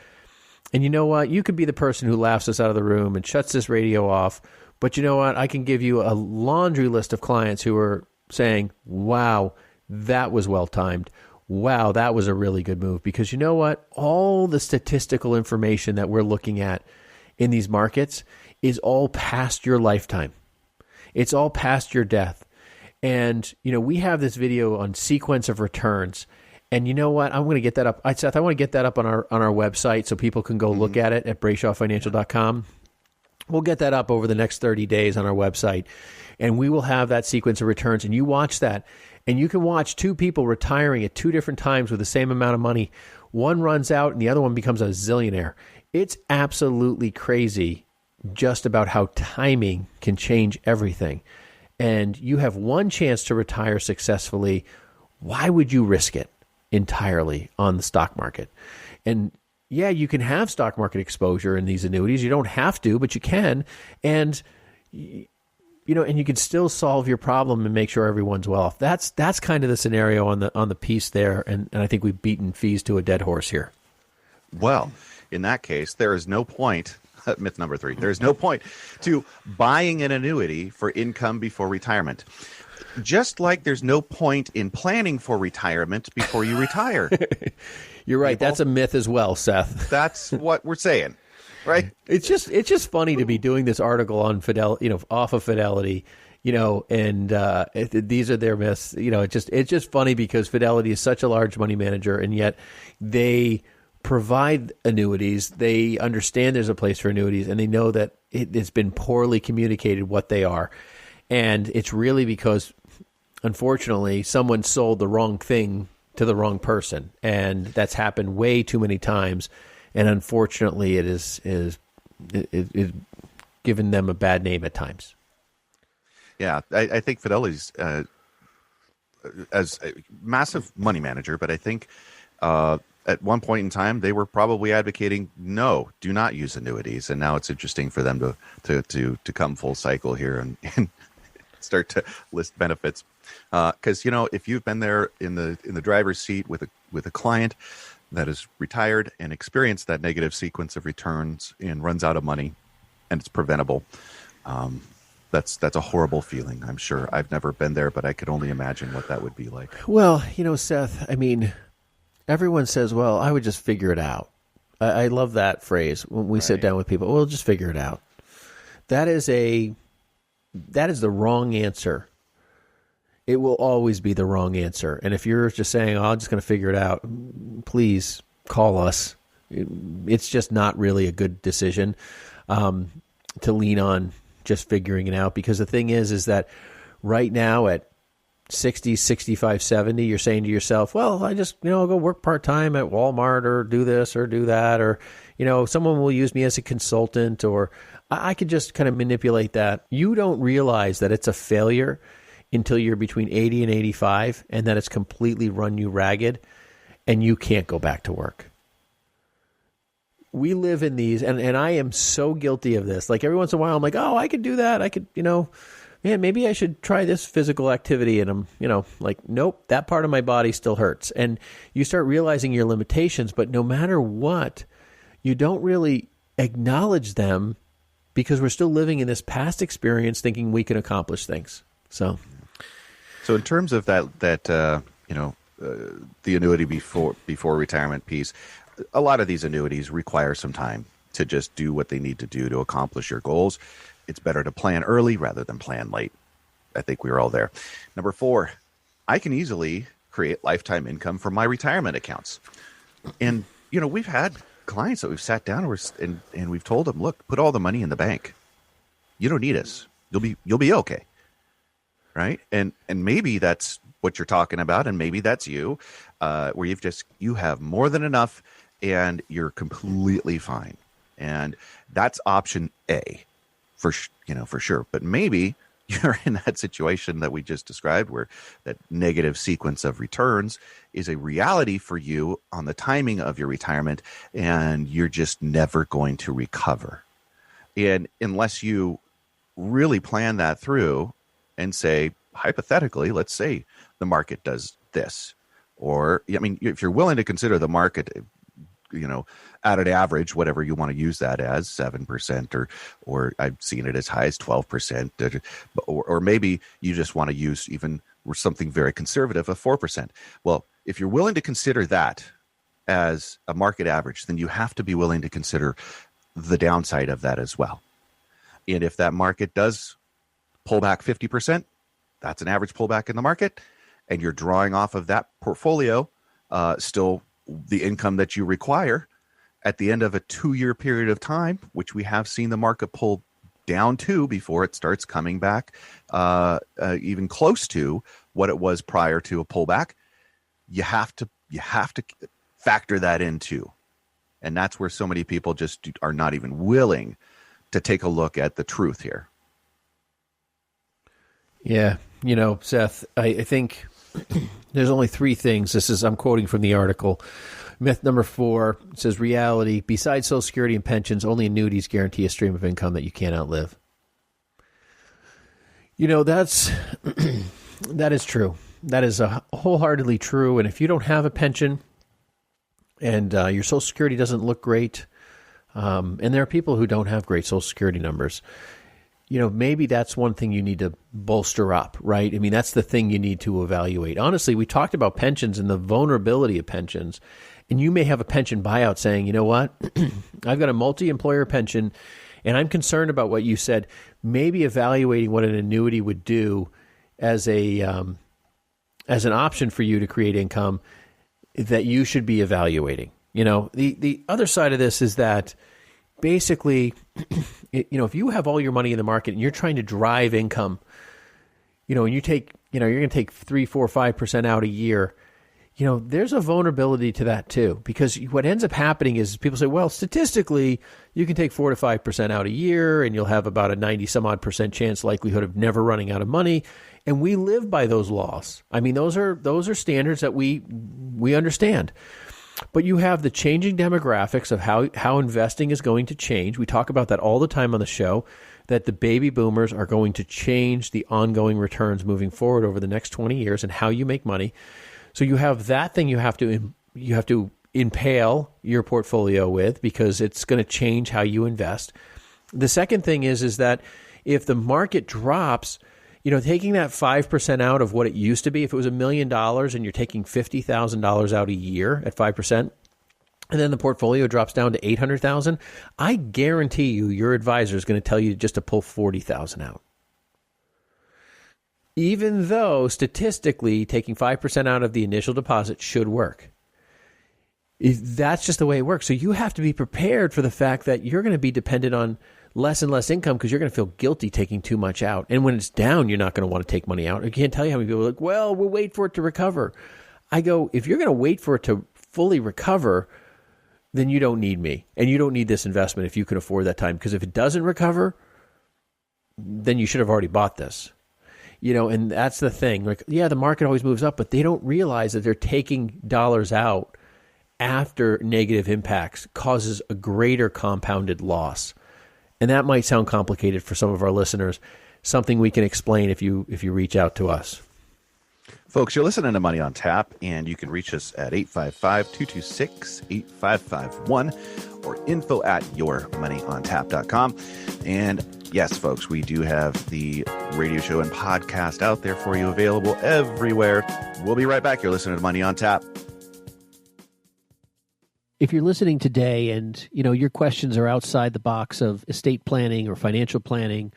S2: And you know what? You could be the person who laughs us out of the room and shuts this radio off. But you know what? I can give you a laundry list of clients who are saying, wow, that was well-timed. Wow, that was a really good move. Because you know what? All the statistical information that we're looking at in these markets is all past your lifetime. It's all past your death. And, we have this video on sequence of returns. And you know what? I'm going to get that up. Seth, I want to get that up on our website so people can go look at it at BrayshawFinancial.com. We'll get that up over the next 30 days on our website. And we will have that sequence of returns. And you watch that. And you can watch two people retiring at two different times with the same amount of money. One runs out and the other one becomes a zillionaire. It's absolutely crazy just about how timing can change everything. And you have one chance to retire successfully. Why would you risk it entirely on the stock market? And yeah, you can have stock market exposure in these annuities. You don't have to, but you can. And and you can still solve your problem and make sure everyone's well off. That's kind of the scenario on the piece there. And I think we've beaten fees to a dead horse here.
S1: Well, in that case, there is no point. Myth number 3. There's no point to buying an annuity for income before retirement. Just like there's no point in planning for retirement before you retire.
S2: You're right. That's a myth as well, Seth.
S1: That's what we're saying, right?
S2: It's just funny to be doing this article on off of Fidelity, and these are their myths. It's just funny because Fidelity is such a large money manager, and yet they provide annuities. They understand there's a place for annuities, and they know that it's been poorly communicated what they are. And it's really because, unfortunately, someone sold the wrong thing to the wrong person. And that's happened way too many times. And unfortunately, it is given them a bad name at times.
S1: Yeah, I think Fidelity's as a massive money manager, but I think at one point in time, they were probably advocating, no, do not use annuities. And now it's interesting for them to come full cycle here and start to list benefits. Because, if you've been there in the driver's seat with a client that is retired and experienced that negative sequence of returns and runs out of money and it's preventable, that's a horrible feeling, I'm sure. I've never been there, but I could only imagine what that would be like.
S2: Well, Seth, I mean, everyone says, well, I would just figure it out. I love that phrase when we sit down with people. We'll just figure it out. That is the wrong answer. It will always be the wrong answer. And if you're just saying, oh, I'm just going to figure it out, please call us. It's just not really a good decision to lean on just figuring it out. Because the thing is that right now at 60, 65, 70, you're saying to yourself, well, I just, I'll go work part-time at Walmart or do this or do that. Or, someone will use me as a consultant, or I could just kind of manipulate that. You don't realize that it's a failure until you're between 80 and 85 and that it's completely run you ragged and you can't go back to work. We live in these, and I am so guilty of this. Like every once in a while, I'm like, oh, I could do that. I could, man, maybe I should try this physical activity. And I'm, like, nope, that part of my body still hurts. And you start realizing your limitations, but no matter what, you don't really acknowledge them because we're still living in this past experience thinking we can accomplish things. So
S1: in terms of the annuity before retirement piece, a lot of these annuities require some time to just do what they need to do to accomplish your goals. It's better to plan early rather than plan late. I think we were all there. Number 4, I can easily create lifetime income from my retirement accounts. And, we've had clients that we've sat down and we've told them, look, put all the money in the bank. You don't need us. You'll be okay. Right. And maybe that's what you're talking about. And maybe that's you, where you have more than enough and you're completely fine. And that's option A for sure. But maybe you're in that situation that we just described, where that negative sequence of returns is a reality for you on the timing of your retirement, and you're just never going to recover. And unless you really plan that through and say, hypothetically, let's say the market does this, or, if you're willing to consider the market, at an average, whatever you want to use that as, 7%, or I've seen it as high as 12%, or maybe you just want to use even something very conservative of 4%. Well, if you're willing to consider that as a market average, then you have to be willing to consider the downside of that as well. And if that market does pull back 50%, that's an average pullback in the market, and you're drawing off of that portfolio still the income that you require at the end of a 2-year period of time, which we have seen the market pull down to before it starts coming back even close to what it was prior to a pullback. You have to factor that in too. And that's where so many people just are not even willing to take a look at the truth here.
S2: Yeah, Seth, I think there's only 3 things. I'm quoting from the article. Myth number 4, it says, reality, besides Social Security and pensions, only annuities guarantee a stream of income that you can't outlive. That is true. That is wholeheartedly true. And if you don't have a pension and your Social Security doesn't look great, and there are people who don't have great Social Security numbers, maybe that's one thing you need to bolster up, right? That's the thing you need to evaluate. Honestly, we talked about pensions and the vulnerability of pensions, and you may have a pension buyout saying, you know what, I've got a multi-employer pension, and I'm concerned about what you said. Maybe evaluating what an annuity would do as an option for you to create income that you should be evaluating. The other side of this is that basically, if you have all your money in the market and you're trying to drive income, and you take, you're going to take 3, 4, 5% out a year, there's a vulnerability to that too, because what ends up happening is people say, well, statistically, you can take 4 to 5% out a year and you'll have about a 90 some odd % chance likelihood of never running out of money. And we live by those laws. Those are standards that we understand. But you have the changing demographics of how investing is going to change. We talk about that all the time on the show, that the baby boomers are going to change the ongoing returns moving forward over the next 20 years and how you make money. So you have that thing you have to impale your portfolio with, because it's going to change how you invest. The second thing is that if the market drops, taking that 5% out of what it used to be, if it was $1 million and you're taking $50,000 out a year at 5%, and then the portfolio drops down to $800,000, I guarantee you your advisor is going to tell you just to pull $40,000 out. Even though statistically taking 5% out of the initial deposit should work. That's just the way it works. So you have to be prepared for the fact that you're going to be dependent on less and less income because you're going to feel guilty taking too much out. And when it's down, you're not going to want to take money out. I can't tell you how many people are like, well, we'll wait for it to recover. I go, if you're going to wait for it to fully recover, then you don't need me. And you don't need this investment if you can afford that time. Because if it doesn't recover, then you should have already bought this. And that's the thing. Like, yeah, the market always moves up, but they don't realize that they're taking dollars out after negative impacts causes a greater compounded loss. And that might sound complicated for some of our listeners, something we can explain if you reach out to us.
S1: Folks, you're listening to Money on Tap, and you can reach us at 855-226-8551 or info@yourmoneyontap.com. And Yes, folks, we do have the radio show and podcast out there for you, available everywhere. We'll be right back. You're listening to Money on Tap.
S2: If you're listening today and, your questions are outside the box of estate planning or financial planning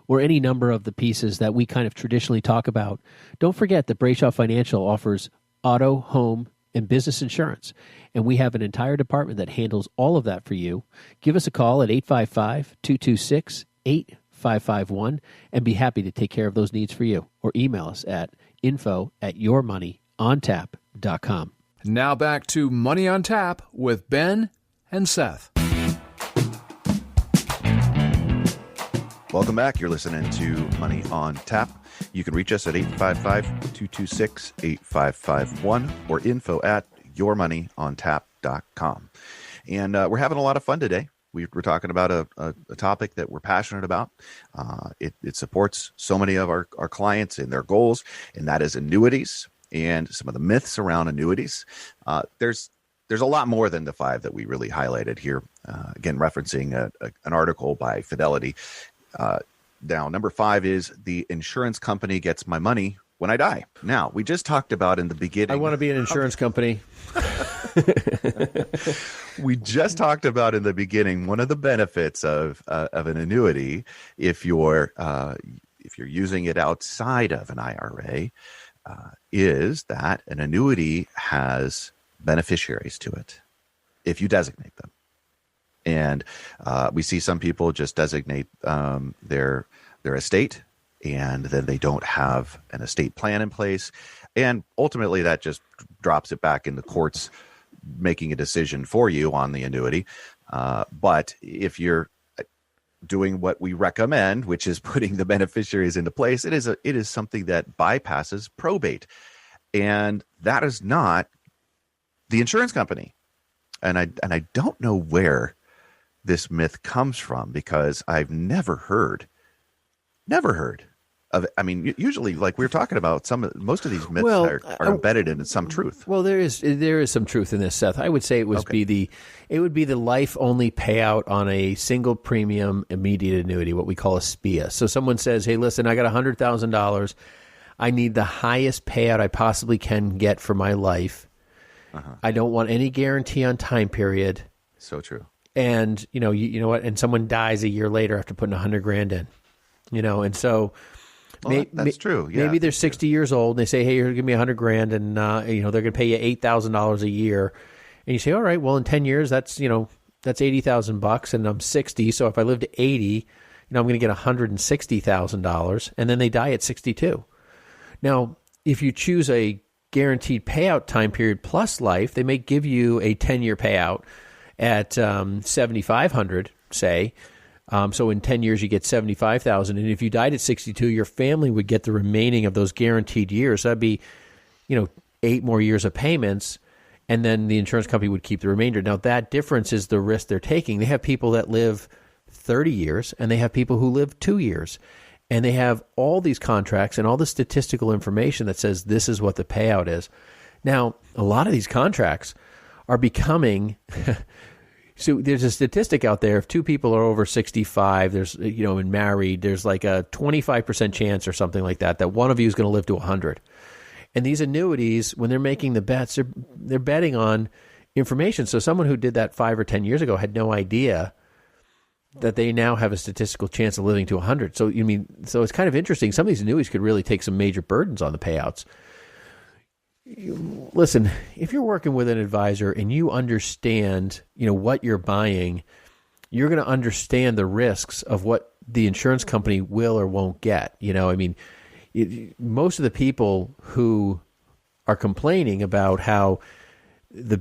S2: or any number of the pieces that we kind of traditionally talk about, don't forget that Brayshaw Financial offers auto, home, and business insurance. And we have an entire department that handles all of that for you. Give us a call at 855-226-8551 and be happy to take care of those needs for you. Or email us at info@yourmoneyontap.com.
S4: Now back to Money on Tap with Ben and Seth.
S1: Welcome back. You're listening to Money on Tap. You can reach us at 855-226-8551 or info@yourmoneyontap.com. And we're having a lot of fun today. We're talking about a topic that we're passionate about. It supports so many of our clients and their goals, and that is annuities and some of the myths around annuities. There's a lot more than the 5 that we really highlighted here. Again, referencing an article by Fidelity. Now, number 5 is the insurance company gets my money when I die. Now, we just talked about in the beginning.
S2: I want to be an insurance company.
S1: We just talked about in the beginning one of the benefits of an annuity, if you're using it outside of an IRA, is that an annuity has beneficiaries to it if you designate them. And we see some people just designate their estate, and then they don't have an estate plan in place. And ultimately, that just drops it back in the courts, making a decision for you on the annuity. But if you're doing what we recommend, which is putting the beneficiaries into place, it is something that bypasses probate. And that is not the insurance company. And I don't know where this myth comes from, because I've never heard of it. I mean, usually, like we were talking about, most of these myths are embedded in some truth.
S2: Well, there is some truth in this, Seth. I would say it would be the life only payout on a single premium immediate annuity, what we call a SPIA. So someone says, "Hey, listen, I got $100,000. I need the highest payout I possibly can get for my life. I don't want any guarantee on time period."
S1: So true.
S2: And you know what? And someone dies a year later after putting $100,000 in. And so.
S1: Well, that's true. Yeah,
S2: maybe they're 60 years old and they say, "Hey, you're give me $100,000 and they're going to pay you $8,000 a year." And you say, "All right, well, in 10 years, that's $80,000 and I'm 60. So if I live to 80, I'm going to get $160,000." And then they die at 62. Now, if you choose a guaranteed payout time period plus life, they may give you a 10-year payout at $7,500, say. So in 10 years, you get $75,000. And if you died at 62, your family would get the remaining of those guaranteed years. So that'd be, 8 more years of payments. And then the insurance company would keep the remainder. Now, that difference is the risk they're taking. They have people that live 30 years and they have people who live 2 years. And they have all these contracts and all the statistical information that says this is what the payout is. Now, a lot of these contracts are becoming... So there's a statistic out there. If 2 people are over 65, there's, and married, there's like a 25% chance or something like that one of you is going to live to 100. And these annuities, when they're making the bets, they're betting on information. So someone who did that 5 or 10 years ago had no idea that they now have a statistical chance of living to 100. So so it's kind of interesting. Some of these annuities could really take some major burdens on the payouts. Listen, if you're working with an advisor and you understand, what you're buying, you're going to understand the risks of what the insurance company will or won't get. Most of the people who are complaining about how the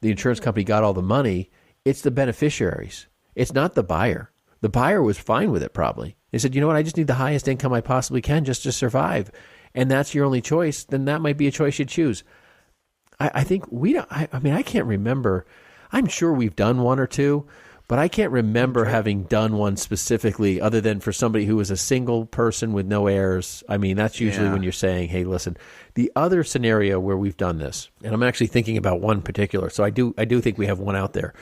S2: insurance company got all the money, it's the beneficiaries. It's not the buyer. The buyer was fine with it probably. They said, "You know what? I just need the highest income I possibly can just to survive." And that's your only choice, then that might be a choice you choose. I think I can't remember. I'm sure we've done one or two, but I can't remember having done one specifically other than for somebody who was a single person with no heirs. That's usually when you're saying, "Hey, listen." The other scenario where we've done this, and I'm actually thinking about one particular, so I do think we have one out there.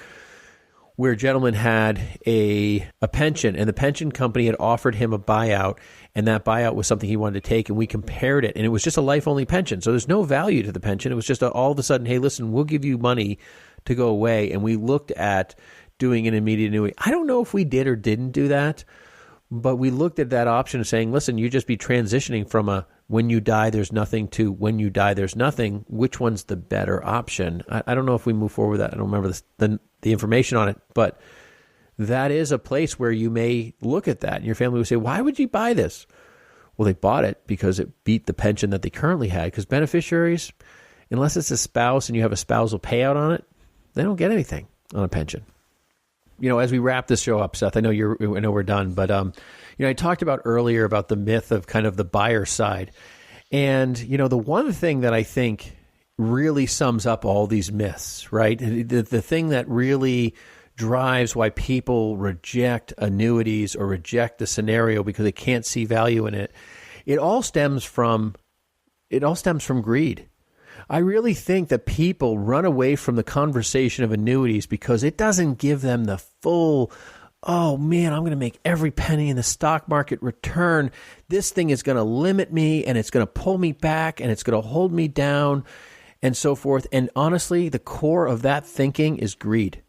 S2: where a gentleman had a pension, and the pension company had offered him a buyout, and that buyout was something he wanted to take, and we compared it, and it was just a life-only pension. So there's no value to the pension. It was just all of a sudden, hey, listen, we'll give you money to go away, and we looked at doing an immediate annuity. I don't know if we did or didn't do that, but we looked at that option of saying, listen, you just be transitioning from a when you die there's nothing to when you die there's nothing. Which one's the better option? I don't know if we move forward with that. I don't remember the information on it, but that is a place where you may look at that, and your family would say, why would you buy this? Well, they bought it because it beat the pension that they currently had, because beneficiaries, unless it's a spouse and you have a spousal payout on it, they don't get anything on a pension. As we wrap this show up, Seth, I know we're done, but I talked about earlier about the myth of kind of the buyer side, and the one thing that I think really sums up all these myths, right? The thing that really drives why people reject annuities or reject the scenario because they can't see value in it. It all stems from greed. I really think that people run away from the conversation of annuities because it doesn't give them the full, oh man, I'm going to make every penny in the stock market return. This thing is going to limit me, and it's going to pull me back, and it's going to hold me down, and so forth. And honestly, the core of that thinking is greed.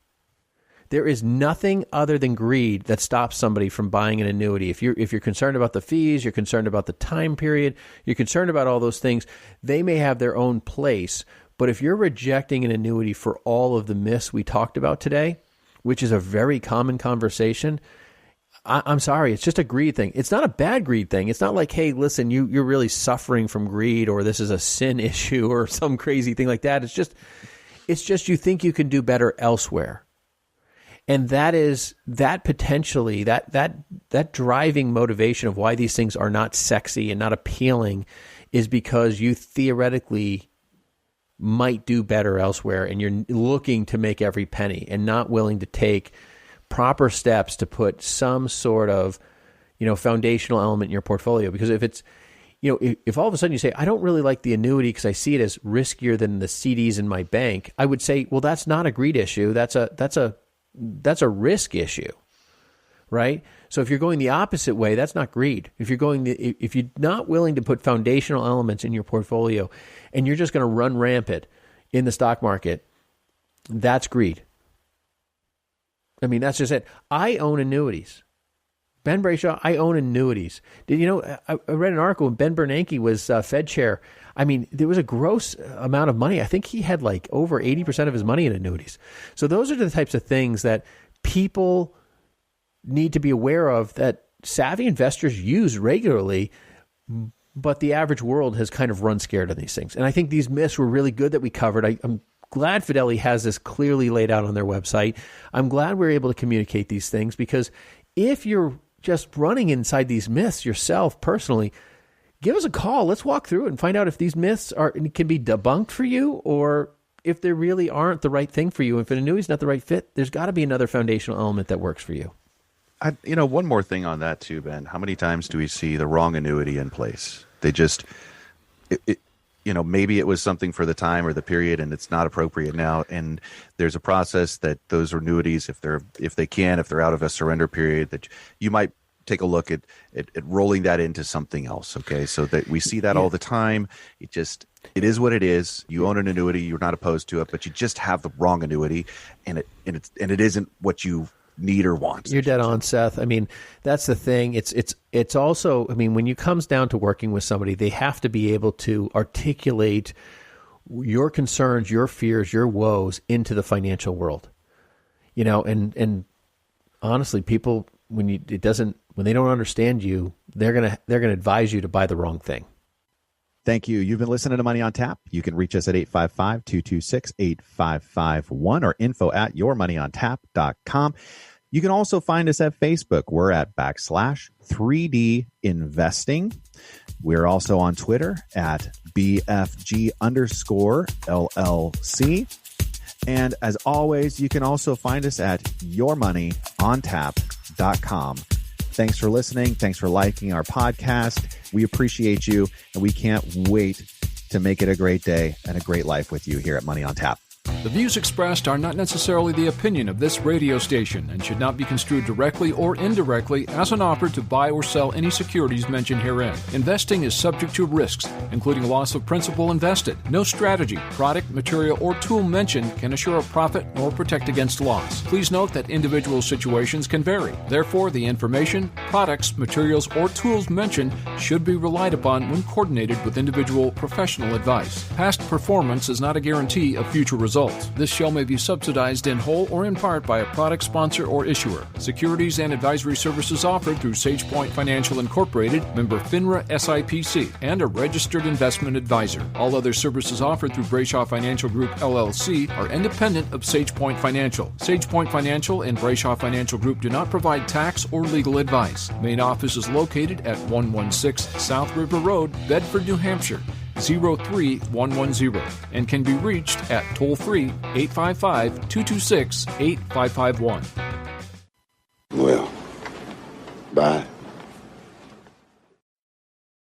S2: There is nothing other than greed that stops somebody from buying an annuity. If you're concerned about the fees, you're concerned about the time period, you're concerned about all those things, they may have their own place. But if you're rejecting an annuity for all of the myths we talked about today, which is a very common conversation, I'm sorry, it's just a greed thing. It's not a bad greed thing. It's not like, hey, listen, you're really suffering from greed, or this is a sin issue or some crazy thing like that. It's just you think you can do better elsewhere. And that potentially, that driving motivation of why these things are not sexy and not appealing is because you theoretically might do better elsewhere, and you're looking to make every penny and not willing to take proper steps to put some sort of, foundational element in your portfolio. Because if it's, if all of a sudden you say, I don't really like the annuity because I see it as riskier than the CDs in my bank, I would say, well, that's not a greed issue. That's a risk issue, right? So if you're going the opposite way, that's not greed. If you're not willing to put foundational elements in your portfolio and you're just going to run rampant in the stock market, that's greed. I mean, that's just it. I own annuities. Ben Brayshaw, I own annuities. I read an article when Ben Bernanke was Fed chair. I mean, there was a gross amount of money. I think he had like over 80% of his money in annuities. So those are the types of things that people need to be aware of, that savvy investors use regularly, but the average world has kind of run scared of these things. And I think these myths were really good that we covered. I'm glad Fidelity has this clearly laid out on their website. I'm glad we're able to communicate these things, because if you're just running inside these myths yourself personally, give us a call. Let's walk through it and find out if these myths can be debunked for you, or if they really aren't the right thing for you. If an annuity is not the right fit, there's got to be another foundational element that works for you.
S1: One more thing on that too, Ben. How many times do we see the wrong annuity in place? They just, maybe it was something for the time or the period, and it's not appropriate now. And there's a process that those annuities, if they're out of a surrender period, that you might take a look at rolling that into something else. Okay, so that we see that all the time. It is what it is. You own an annuity, you're not opposed to it, but you just have the wrong annuity, and it isn't what you need or want.
S2: You're dead on, Seth. I mean, that's the thing. It's also, I mean, when it comes down to working with somebody, they have to be able to articulate your concerns, your fears, your woes into the financial world. And honestly, people, when they don't understand you, they're gonna advise you to buy the wrong thing.
S3: Thank you. You've been listening to Money on Tap. You can reach us at 855-226-8551 or info@yourmoneyontap.com. You can also find us at Facebook. We're at /3D Investing. We're also on Twitter at BFG_LLC. And as always, you can also find us at yourmoneyontap.com. Thanks for listening. Thanks for liking our podcast. We appreciate you, and we can't wait to make it a great day and a great life with you here at Money on Tap.
S4: The views expressed are not necessarily the opinion of this radio station and should not be construed directly or indirectly as an offer to buy or sell any securities mentioned herein. Investing is subject to risks, including loss of principal invested. No strategy, product, material, or tool mentioned can assure a profit nor protect against loss. Please note that individual situations can vary. Therefore, the information, products, materials, or tools mentioned should be relied upon when coordinated with individual professional advice. Past performance is not a guarantee of future results. This show may be subsidized in whole or in part by a product sponsor or issuer. Securities and advisory services offered through SagePoint Financial Incorporated, member FINRA SIPC, and a registered investment advisor. All other services offered through Brayshaw Financial Group LLC are independent of SagePoint Financial. SagePoint Financial and Brayshaw Financial Group do not provide tax or legal advice. Main office is located at 116 South River Road, Bedford, New Hampshire, 03110, and can be reached at toll-free 855-226-8551.
S5: Well, bye.